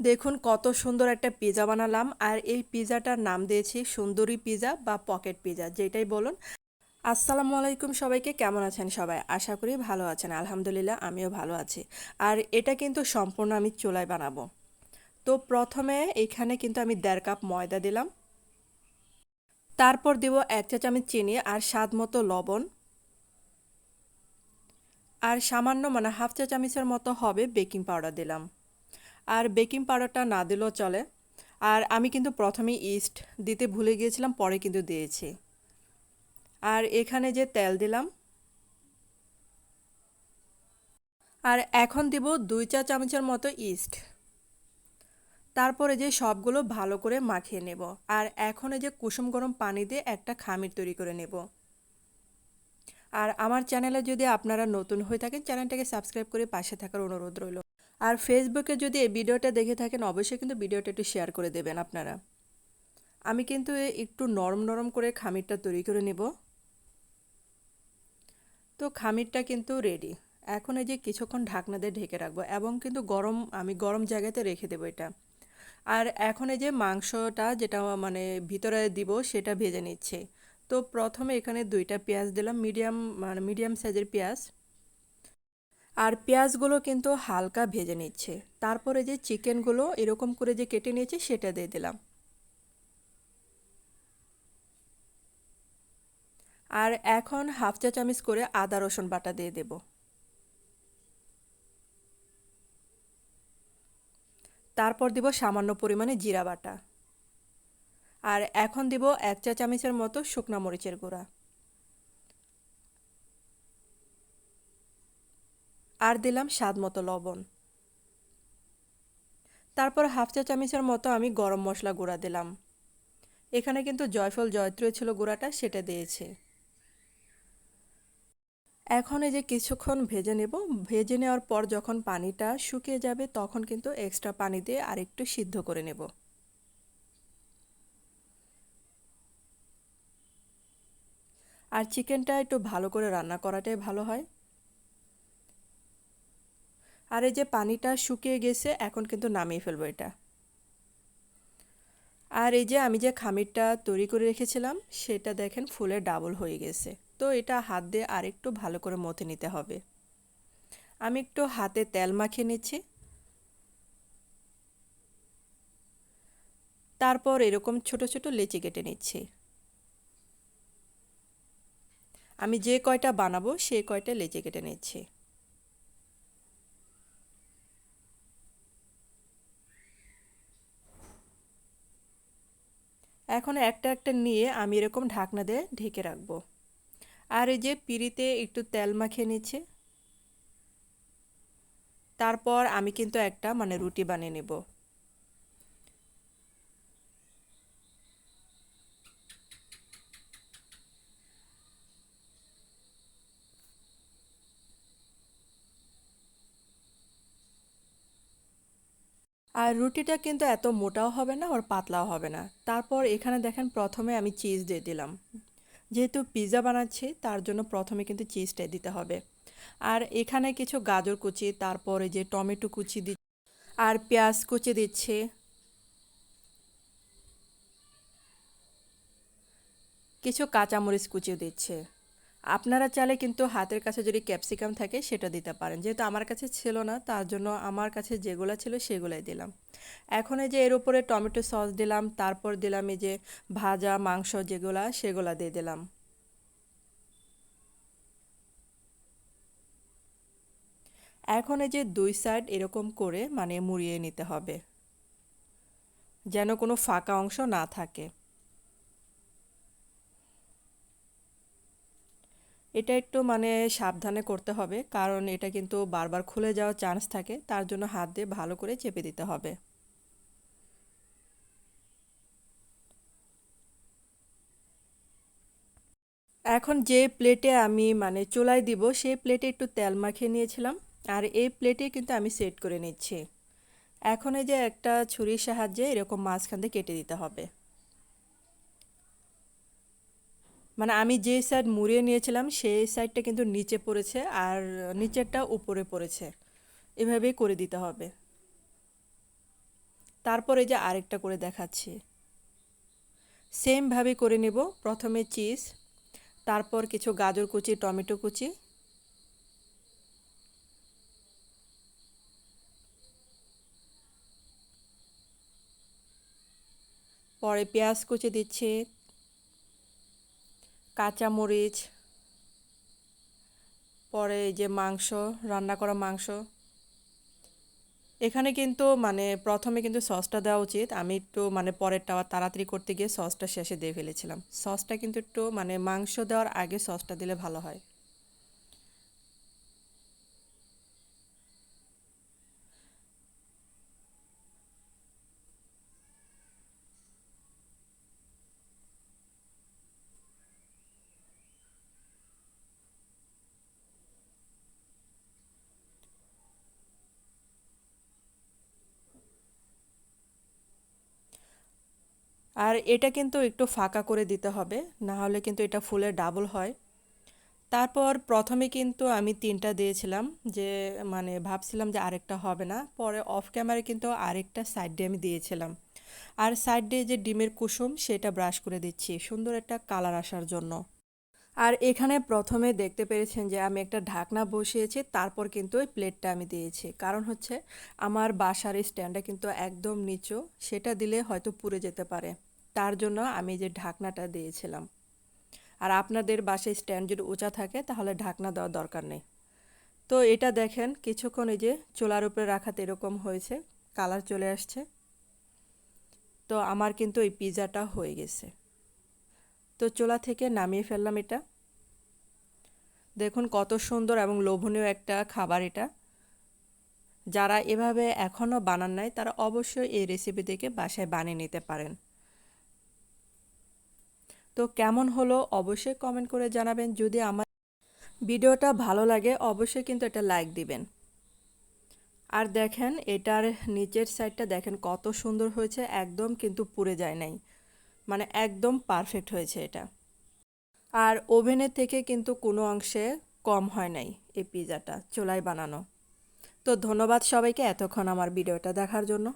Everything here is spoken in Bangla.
দেখুন কত সুন্দর একটা পিৎজা বানালাম আর এই পিৎজাটার নাম দিয়েছি সুন্দরী পিৎজা বা পকেট পিৎজা যেটাই বলুন। আসসালামু আলাইকুম সবাইকে, কেমন আছেন সবাই? আশা করি ভালো আছেন। আলহামদুলিল্লাহ আমিও ভালো আছি। আর এটা কিন্তু সম্পূর্ণ আমি চুলায় বানাবো। তো প্রথমে এখানে কিন্তু আমি 1.5 কাপ ময়দা দিলাম, তারপর দিব 1 চা চামচ চিনি আর স্বাদ মতো লবণ, আর সামান্য হাফ চা চামচের মতো হবে বেকিং পাউডার দিলাম। আর বেকিং পাউডারটা না দিলেও চলে। আর আমি কিন্তু প্রথমেই ইস্ট দিতে ভুলে গিয়েছিলাম, পরে কিন্তু দিয়েছি। আর এখানে যে তেল দিলাম, আর এখন দিব 2 চা চামচের মতো ইস্ট। তারপরে যে সবগুলো ভালো করে মাখিয়ে নেব। আর এখন এই যে কুসুম গরম পানি দিয়ে একটা খামির তৈরি করে নেব। আর আমার চ্যানেলে যদি আপনারা নতুন হয়ে থাকেন, চ্যানেলটাকে সাবস্ক্রাইব করে পাশে থাকার অনুরোধ রইল। আর ফেসবুকে যদি এই ভিডিওটা দেখে থাকেন, অবশ্যই কিন্তু ভিডিওটা একটু শেয়ার করে দেবেন আপনারা। আমি কিন্তু একটু নরম নরম করে খামিরটা তৈরি করে নেব। তো খামিরটা কিন্তু রেডি। এখন এই যে কিছুক্ষণ ঢাকনা দিয়ে ঢেকে রাখবো এবং কিন্তু আমি গরম জায়গাতে রেখে দেবো এটা। আর এখন এই যে মাংসটা যেটা ভিতরে দিব সেটা ভেজে নিচ্ছে। তো প্রথমে এখানে 2টা পেঁয়াজ দিলাম, মিডিয়াম সাইজের পেঁয়াজ। আর পেঁয়াজগুলো কিন্তু হালকা ভেজে নিচ্ছে। তারপরে যে চিকেনগুলো এরকম করে যে কেটে নিয়েছি সেটা দিয়ে দিলাম। আর এখন হাফ চা চামচ করে আদা রসুন বাটা দিয়ে দেব। তারপর দিব সামান্য পরিমাণে জিরা বাটা। আর এখন দিব 1 চা চামচের মতো শুকনা মরিচের গুঁড়া। আর দিলাম স্বাদ মতো লবণ। তারপর হাফ চা চামচের মতো আমি গরম মশলা গুঁড়া দিলাম। এখানে কিন্তু জয়ফল জয়ত্রী ছিল গুঁড়াটা, সেটা দিয়েছে। এখন এই যে কিছুক্ষণ ভেজে নেব। ভেজে নেওয়ার পর যখন পানিটা শুকিয়ে যাবে তখন কিন্তু এক্সট্রা পানি দিয়ে আরেকটু সিদ্ধ করে নেব। আর চিকেনটা একটু ভালো করে রান্না করাটাই ভালো হয়। আর এই যে পানিটা শুকিয়ে গেছে, এখন কিন্তু নামিয়ে ফেলবো এটা। আর এই যে আমি যে খামিরটা তৈরি করে রেখেছিলাম সেটা দেখেন ফুলে ডাবল হয়ে গেছে। তো এটা হাত দিয়ে আরেকটু ভালো করে মথে নিতে হবে। আমি একটু হাতে তেল মাখিয়ে নিচ্ছি। তারপর এরকম ছোট ছোট লেচি কেটে নিচ্ছি। আমি যে কয়টা বানাবো সেই কয়টা লেচি কেটে নিচ্ছি। এখন একটা একটা নিয়ে আমি এরকম ঢাকনা দিয়ে ঢেকে রাখবো। আর এই যে পিঁড়িতে একটু তেল মাখিয়ে নিচ্ছি। তারপর আমি কিন্তু একটা রুটি বানিয়ে নেব। আর রুটিটা কিন্তু এত মোটাও হবে না আর পাতলাও হবে না। তারপর এখানে দেখেন প্রথমে আমি চিজ দিয়ে দিলাম। যেহেতু পিৎজা বানাচ্ছি তার জন্য প্রথমে কিন্তু চিজটা দিতে হবে। আর এখানে কিছু গাজর কুচি, তারপরে যে টমেটো কুচি দিচ্ছি, আর পেঁয়াজ কুচি দিচ্ছি। কিছু কাঁচামরিচ কুচিও দিচ্ছে। আপনারা চাইলে কিন্তু হাতের কাছে যদি ক্যাপসিকাম থাকে সেটা দিতে পারেন। যেহেতু আমার কাছে ছিল না তার জন্য আমার কাছে যেগুলো ছিল সেগুলাই দিলাম। এখন এই যে এর উপরে টমেটো সস দিলাম, তারপর দিলাম এই যে ভাজা মাংস যেগুলা সেগুলা দিয়ে দিলাম। এখন এই যে 2 সাইড এরকম করে মুড়িয়ে নিতে হবে, যেন কোনো ফাঁকা অংশ না থাকে। এটা একটু সাবধানে করতে হবে, কারণ এটা কিন্তু বারবার খুলে যাওয়ার চান্স থাকে, তার জন্য হাত দিয়ে ভালো করে চেপে দিতে হবে। এখন যে প্লেটে আমি চুলায় দিব সেই প্লেটে একটু তেল মাখিয়ে নিয়েছিলাম। আর এই প্লেটে কিন্তু আমি সেট করে নিচ্ছি। এখন এই যে একটা ছুরির সাহায্যে এরকম মাঝখান দিয়ে কেটে দিতে হবে। আমি যে সাইড মুড়িয়ে নিয়েছিলাম সেই সাইডটা কিন্তু নিচে পড়েছে আর নিচেরটা উপরে পড়েছে। এভাবেই করে দিতে হবে। তারপরে যে আরেকটা করে দেখাচ্ছি, সেমভাবে করে নেব। প্রথমে চিজ, তারপর কিছু গাজর কুচি, টমেটো কুচি, পরে পেঁয়াজ কুচি দিচ্ছি, কাঁচামরিচ, পরে এই যে মাংস, রান্না করা মাংস। এখানে কিন্তু মানে প্রথমে কিন্তু সসটা দেওয়া উচিত, আমি একটু মানে পরেরটা আবার তাড়াতাড়ি করতে গিয়ে সসটা শেষে দিয়ে ফেলেছিলাম। সসটা কিন্তু একটু মানে মাংস দেওয়ার আগে সসটা দিলে ভালো হয়। আর এটা কিন্তু একটু ফাঁকা করে দিতে হবে, না হলে কিন্তু এটা ফুলে ডাবল হয়। তারপর প্রথমে কিন্তু আমি 3টা দিয়েছিলাম, যে মানে ভাবছিলাম যে আরেকটা হবে না, পরে অফ ক্যামেরায় কিন্তু আরেকটা সাইড দিয়ে আমি দিয়েছিলাম। আর সাইড দিয়ে যে ডিমের কুসুম সেটা ব্রাশ করে দিচ্ছি সুন্দর একটা কালার আসার জন্য। আর এখানে প্রথমে দেখতে পেরেছেন যে আমি একটা ঢাকনা বসিয়েছি, তারপর কিন্তু ওই প্লেটটা আমি দিয়েছি, কারণ হচ্ছে আমার বাসার স্ট্যান্ডটা কিন্তু একদম নিচু, সেটা দিলে হয়তো পুড়ে যেতে পারে, তার জন্য আমি যে ঢাকনাটা দিয়েছিলাম। আর আপনাদের বাসায় স্ট্যান্ড যদি উঁচা থাকে তাহলে ঢাকনা দেওয়ার দরকার নেই। তো এটা দেখেন কিছুক্ষণ এই যে চুলার উপরে রাখাতে এরকম হয়েছে, কালার চলে আসছে। তো আমার কিন্তু এই পিৎজাটা হয়ে গেছে। তো চুলা থেকে নামিয়ে ফেললাম এটা। দেখুন কত সুন্দর এবং লোভনীয় একটা খাবার এটা। যারা এভাবে এখনও বানান নাই তারা অবশ্যই এই রেসিপি থেকে বাসায় বানিয়ে নিতে পারেন। তো কেমন হলো অবশ্যই কমেন্ট করে জানাবেন। যদি আমার ভিডিওটা ভালো লাগে অবশ্যই কিন্তু এটা লাইক দিবেন। আর দেখেন এটার নিচের সাইডটা দেখেন কত সুন্দর হয়েছে, একদম কিন্তু পুড়ে যায় নাই, মানে একদম পারফেক্ট হয়েছে এটা। আর ওভেনের থেকে কিন্তু কোনো অংশে কম হয় নাই এই পিৎজাটা চুলায় বানানো। তো ধন্যবাদ সবাইকে এতক্ষণ আমার ভিডিওটা দেখার জন্য।